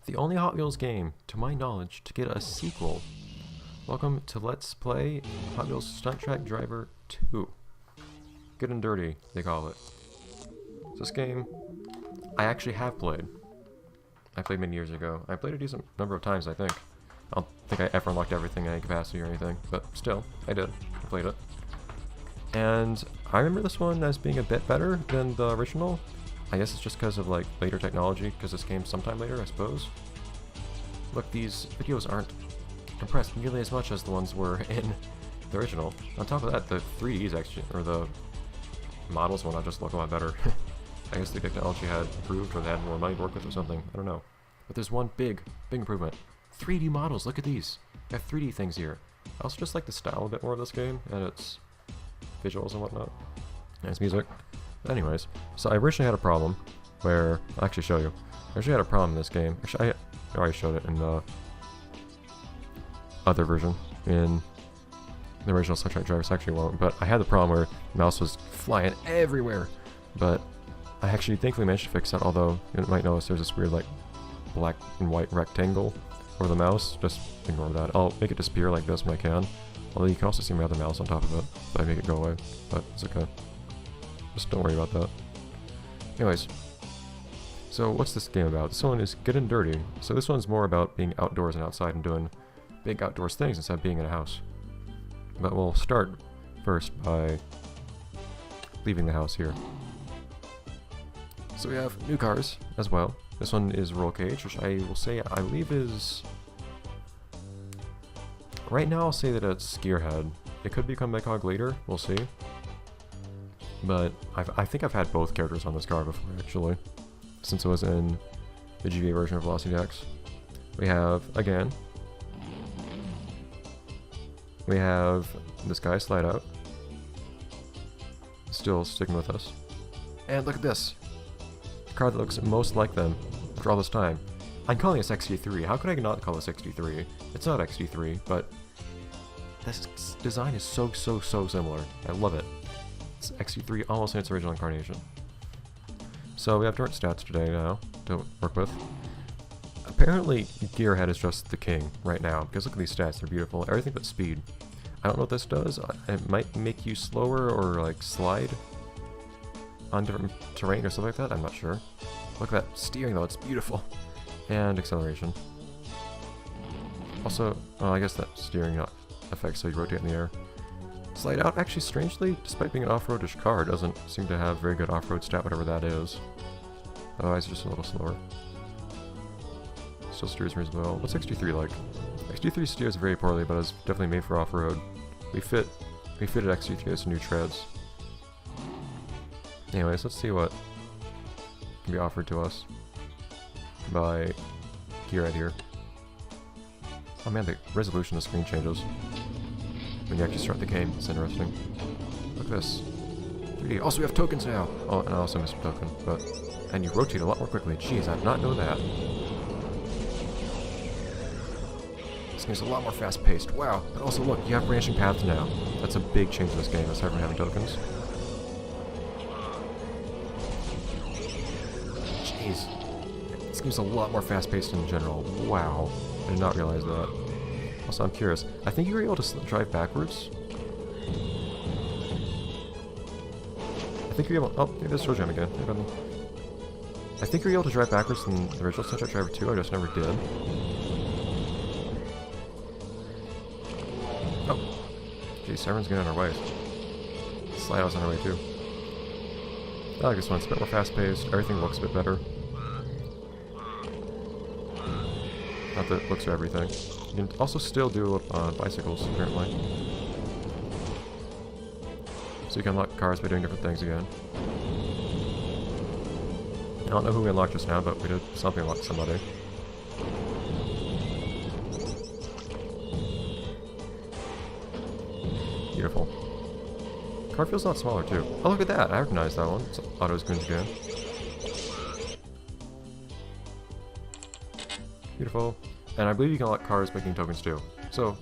The only Hot Wheels game, to my knowledge, to get a sequel. Welcome to Let's Play Hot Wheels Stunt Track Driver 2. Good and Dirty, they call it. This game, I actually have played. I played many years ago. I played a decent number of times, I think. I don't think I ever unlocked everything in any capacity or anything, but still, I did. I played it. And I remember this one as being a bit better than the original. I guess it's just because of like later technology, because this came sometime later, I suppose. Look, these videos aren't compressed nearly as much as the ones were in the original. On top of that, the 3Ds actually, or the models will not just look a lot better. I guess the technology had improved, or they had more money to work with or something. I don't know. But there's one big improvement. 3D models, look at these. They have 3D things here. I also just like the style a bit more of this game, and its visuals and whatnot. Nice music. Anyways, so I originally had a problem where, I'll actually show you. I originally had a problem in this game. Actually, I already showed it in the other version, in the original Stunt Track Driver, so actually won't, but I had the problem where the mouse was flying everywhere. But I actually thankfully managed to fix that, although you might notice there's this weird like black and white rectangle over the mouse. Just ignore that. I'll make it disappear like this when I can. Although you can also see my other mouse on top of it if I make it go away, but it's okay. Just don't worry about that. Anyways, so what's this game about? This one is Good and Dirty. So this one's more about being outdoors and outside and doing big outdoors things instead of being in a house. But we'll start first by leaving the house here. So we have new cars as well. This one is Roll Cage, which I will say I believe is... Right now I'll say that it's Gearhead. It could become Megahog later, we'll see. But I think I've had both characters on this car before, actually, since it was in the GBA version of Velocity X. We have, again, we have this guy, Slide Out, still sticking with us. And look at this! The car that looks most like them after all this time. I'm calling this XT3. How could I not call this XT3? It's not XT3, but this design is so similar. I love it. It's XT3 almost in its original incarnation. So we have different stats today now to work with. Apparently, Gearhead is just the king right now, because look at these stats, they're beautiful. Everything but speed. I don't know what this does. It might make you slower or like slide on different terrain or stuff like that, I'm not sure. Look at that steering though, it's beautiful. And acceleration. Also, I guess that steering affects how you rotate in the air. Slide Out, actually strangely, despite being an off-roadish car, doesn't seem to have very good off-road stat, whatever that is. Otherwise, it's just a little slower. Still steers reasonably well. What's XT3 like? XT3 steers very poorly, but is definitely made for off-road. We fitted XT3 with some new treads. Anyways, let's see what can be offered to us by Gearhead here. Oh man, the resolution of the screen changes when you actually start the game. It's interesting. Look at this. 3D. Also, we have tokens now! Oh, and I also missed a token, but... And you rotate a lot more quickly. Jeez, I did not know that. This game's a lot more fast-paced. Wow. But also, look, you have branching paths now. That's a big change in this game, aside from having tokens. Jeez. This game's a lot more fast-paced in general. Wow. I did not realize that. Also, I'm curious. I think you were able to drive backwards. I think you're able... Oh, maybe this shows you again. I think you're able to drive backwards in the original Stunt Track Driver 2. I just never did. Oh. Geez, everyone's getting on our way. Slide Out's on our way too. I like this one. It's a bit more fast-paced. Everything looks a bit better. Not that it looks for everything. You can also still do bicycles, apparently. So you can unlock cars by doing different things again. I don't know who we unlocked just now, but we did something unlock somebody. Beautiful. Car feels a lot smaller too. Oh, look at that! I recognize that one. It's Auto's Goons again. Beautiful. And I believe you can unlock cars making tokens too. So,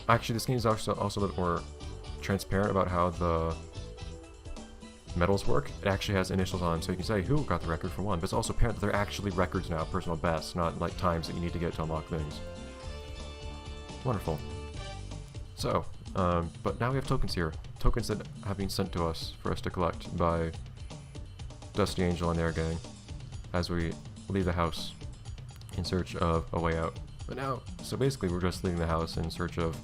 actually this game is also a bit more transparent about how the medals work, it actually has initials on, so you can say who got the record for one, but it's also apparent that they're actually records now, personal bests, not like times that you need to get to unlock things. Wonderful. So, but now we have tokens here. Tokens that have been sent to us for us to collect by Dusty Angel and their gang as we leave the house in search of a way out. But now, so basically we're just leaving the house in search of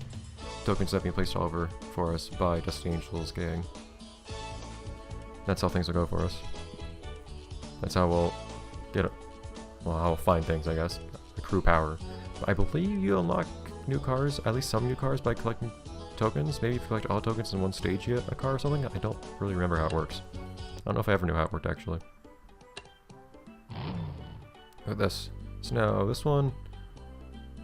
tokens that have been placed all over for us by Dusty Angel's gang. That's how things will go for us. That's how we'll get, well, how we'll find things, I guess. The crew power. But I believe you unlock new cars, at least some new cars, by collecting tokens. Maybe if you collect all tokens in one stage you get a car or something. I don't really remember how it works. I don't know if I ever knew how it worked, actually. Look at this. So now, this one,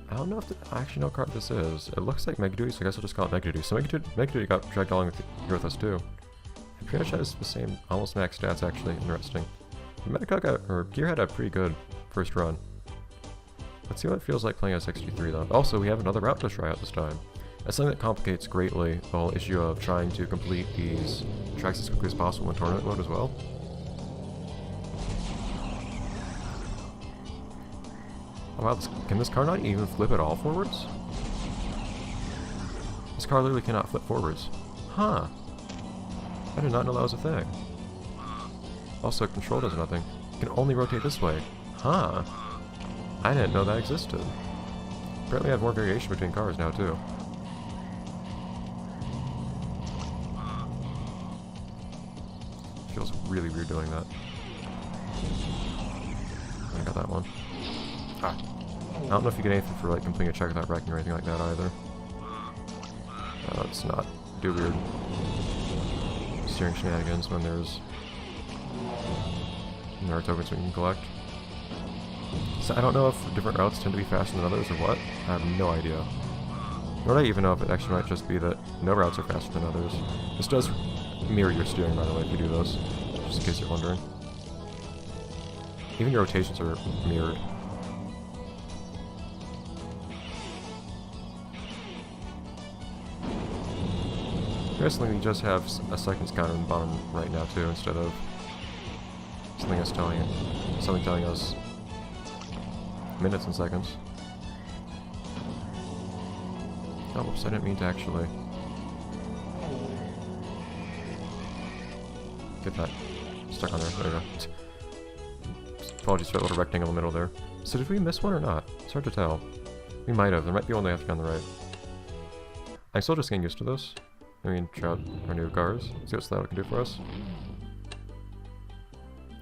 I don't know if I actually know what card this is. It looks like Mega Duty, so I guess I'll just call it Mega Duty. So Mega Duty got dragged along here with us too. I'm pretty much has the same, almost max stats actually. Interesting. Gear had a pretty good first run. Let's see what it feels like playing as 63 though. Also, we have another route to try out this time. That's something that complicates greatly the whole issue of trying to complete these tracks as quickly as possible in tournament mode as well. Oh wow, can this car not even flip at all forwards? This car literally cannot flip forwards. Huh. I did not know that was a thing. Also, control does nothing. It can only rotate this way. Huh. I didn't know that existed. Apparently I have more variation between cars now, too. Feels really weird doing that. I got that one. Ah. I don't know if you get anything for like completing a check without wrecking or anything like that either. It's not do weird steering shenanigans when there are tokens we can collect. So I don't know if different routes tend to be faster than others or what. I have no idea. Nor do I even know if it actually might just be that no routes are faster than others. This does mirror your steering, by the way, if you do this, just in case you're wondering. Even your rotations are mirrored. Interestingly, we just have a seconds counter in the bottom right now too, instead of something telling us minutes and seconds. Oh, whoops, I didn't mean to actually get that stuck on there. There we go. Apologies for that little rectangle in the middle there. So did we miss one or not? It's hard to tell. We might have. There might be one they have to be on the right. I'm still just getting used to this. I mean, try out our new cars. See what Slado can do for us.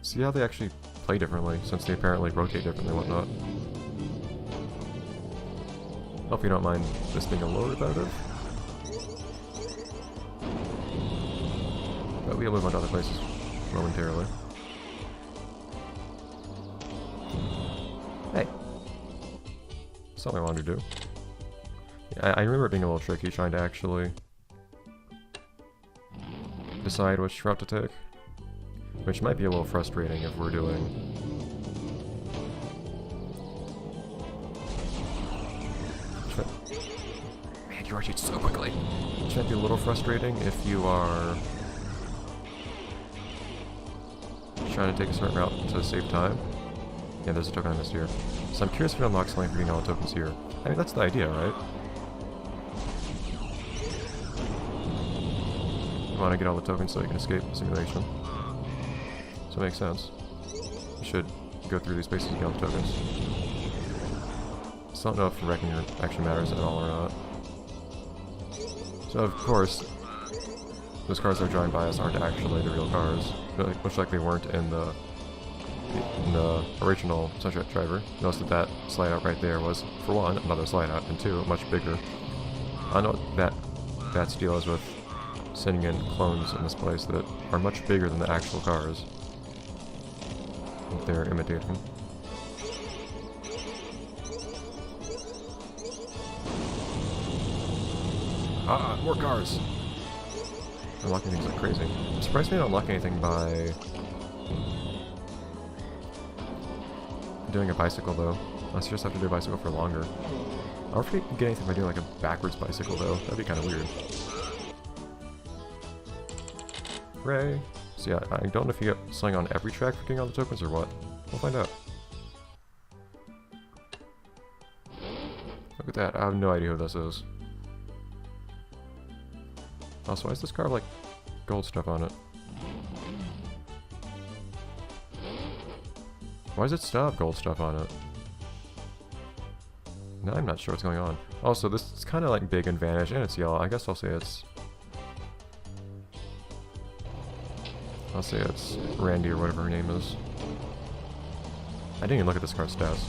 See how they actually play differently, since they apparently rotate differently and whatnot. Hope you don't mind this being a little repetitive. But we'll move on to other places momentarily. Hey! That's not what I wanted to do. Yeah, I remember it being a little tricky trying to actually decide which route to take, which might be a little frustrating if we're doing man, you rotate so quickly. Which might be a little frustrating if you are trying to take a certain route to save time. Yeah, there's a token I missed here. So I'm curious if it unlocks something for getting all the tokens here. I mean, that's the idea, right? You want to get all the tokens so you can escape the simulation. So it makes sense. You should go through these spaces and get all the tokens. Just don't know if wrecking actually matters at all or not. So of course, those cars that are driving by us aren't actually the real cars, but much like they weren't in the original Stunt driver. Notice that slide out right there was, for one, another slide out, and two, much bigger. I know that that's deal is with sending in clones in this place that are much bigger than the actual cars that they're imitating. Ah, more cars! Unlocking things like crazy. I'm surprised we don't unlock anything by doing a bicycle though. Unless you just have to do a bicycle for longer. I wonder if we can get anything by doing like a backwards bicycle though. That'd be kind of weird. Hooray! So yeah, I don't know if you get something on every track for getting all the tokens or what. We'll find out. Look at that. I have no idea who this is. Also, why is this car like gold stuff on it? Why does it still have gold stuff on it? No, I'm not sure what's going on. Also, this is kind of like big and vanish, and it's yellow. I guess I'll say it's Randy or whatever her name is. I didn't even look at this car's stats.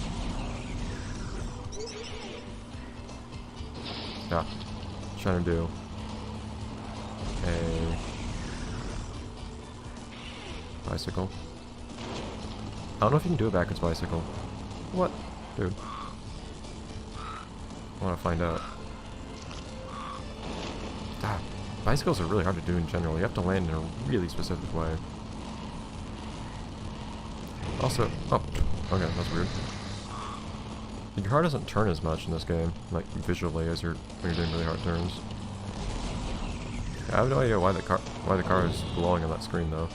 Yeah, trying to do a bicycle. I don't know if you can do a backwards bicycle. What? Dude. I want to find out. Ah, bicycles are really hard to do in general. You have to land in a really specific way. Also, oh, okay, that's weird. Your car doesn't turn as much in this game, like visually, as when you're doing really hard turns. I have no idea why the car is glowing on that screen though.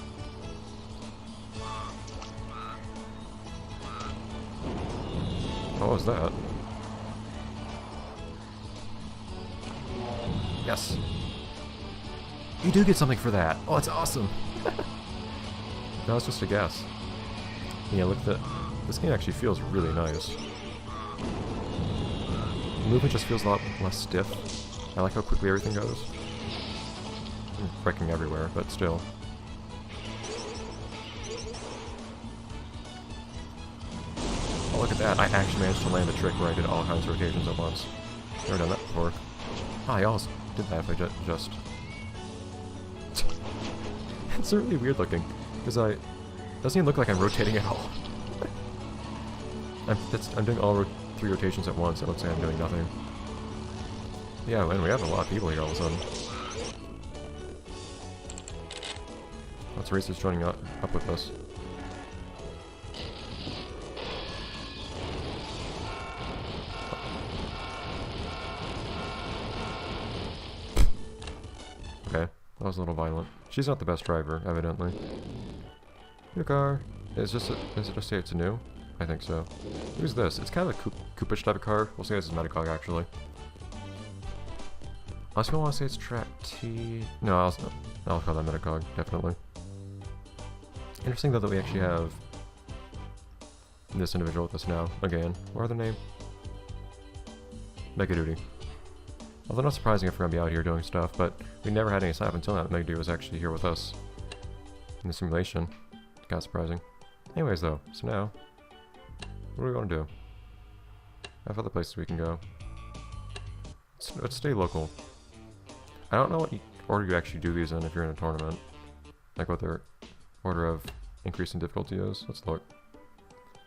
What was that? Yes! You do get something for that! Oh, it's awesome! That was just a guess. Yeah, look at that. This game actually feels really nice. The movement just feels a lot less stiff. I like how quickly everything goes. Wrecking everywhere, but still. Oh, look at that. I actually managed to land a trick where I did all kinds of rotations at once. Never done that before. Ah, I almost did that if I just... It's really weird looking, because doesn't even look like I'm rotating at all. I'm doing all 3 rotations at once. It looks like I'm doing nothing. Yeah, and we have a lot of people here all of a sudden. Lots of racers joining up with us. Okay, that was a little violent. She's not the best driver, evidently. New car. Does it just say it's new? I think so. Who's this? It's kind of a Koopish type of car. We'll say this is Metacog, actually. I also want to say it's Track T. No, I'll call that Metacog, definitely. Interesting though that we actually have this individual with us now. Again, what are their name? Mega Duty. Although not surprising if we're gonna be out here doing stuff, but we never had any sign up until now that Mega Duty was actually here with us in the simulation. Kind of surprising. Anyways though, so now, what do we want to do? I have other places we can go. Let's stay local. I don't know what order you actually do these in if you're in a tournament. Like what their order of increasing difficulty is. Let's look.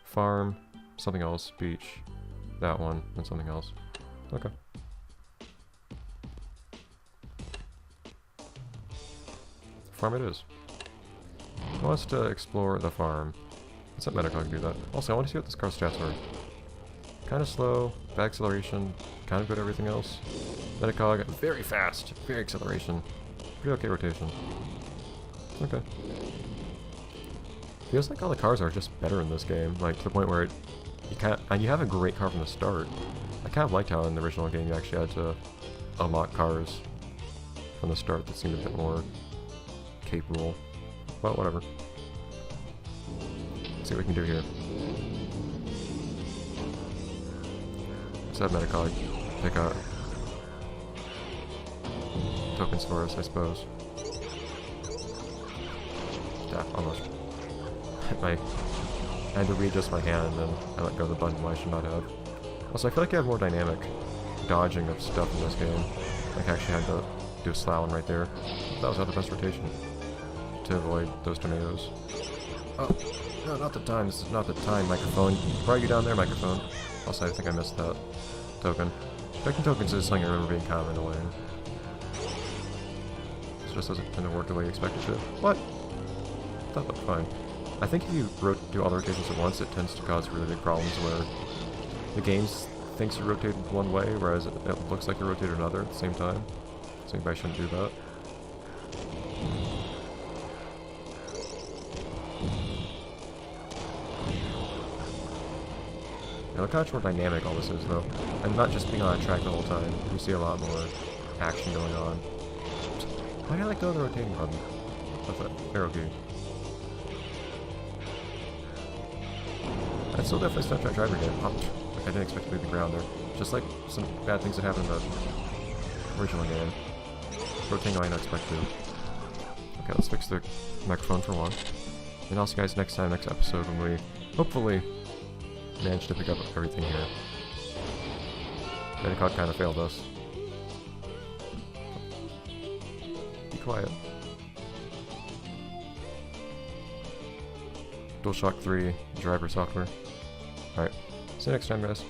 Farm, something else, beach, that one, and something else. Okay. Farm it is. I want us to explore the farm. Let's let Metacog do that. Also, I want to see what this car's stats are. Kind of slow, bad acceleration, kind of good at everything else. Metacog, very fast, very acceleration. Pretty okay rotation. Okay. Feels like all the cars are just better in this game, like to the point where you have a great car from the start. I kind of liked how in the original game you actually had to unlock cars from the start that seemed a bit more capable. But whatever. Let's see what we can do here. Let's have Metacog pick out tokens for us, I suppose. Yeah, almost. I had to readjust my hand and then I let go of the button I should not have. Also, I feel like I have more dynamic dodging of stuff in this game. Like I actually had to do a slalom right there. That was not the best rotation to avoid those tornadoes. Oh, no, not the time. This is not the time, microphone. Why are you down there, microphone? Also, I think I missed that token. Collecting tokens is something I remember being kind of annoying. It just doesn't tend to work the way you expect it to. What? I thought that was fine. I think if you do all the rotations at once, it tends to cause really big problems where the game thinks you rotated one way, whereas it looks like you rotated another at the same time. So maybe I shouldn't do that. Yeah, look how much more dynamic all this is, though. And not just being on a track the whole time. You see a lot more action going on. Why do I let go of the rotating button? With the arrow key. That's still definitely Stunt Track Driver game. Oh, like I didn't expect to leave the ground there. Just like some bad things that happened in the original game. Rotating I didn't expect to. Okay, let's fix the microphone for one. And I'll see you guys next time, next episode, when we hopefully manage to pick up everything here. Medicott kind of failed us. Be quiet. DualShock 3 driver software. Alright, see you next time, guys.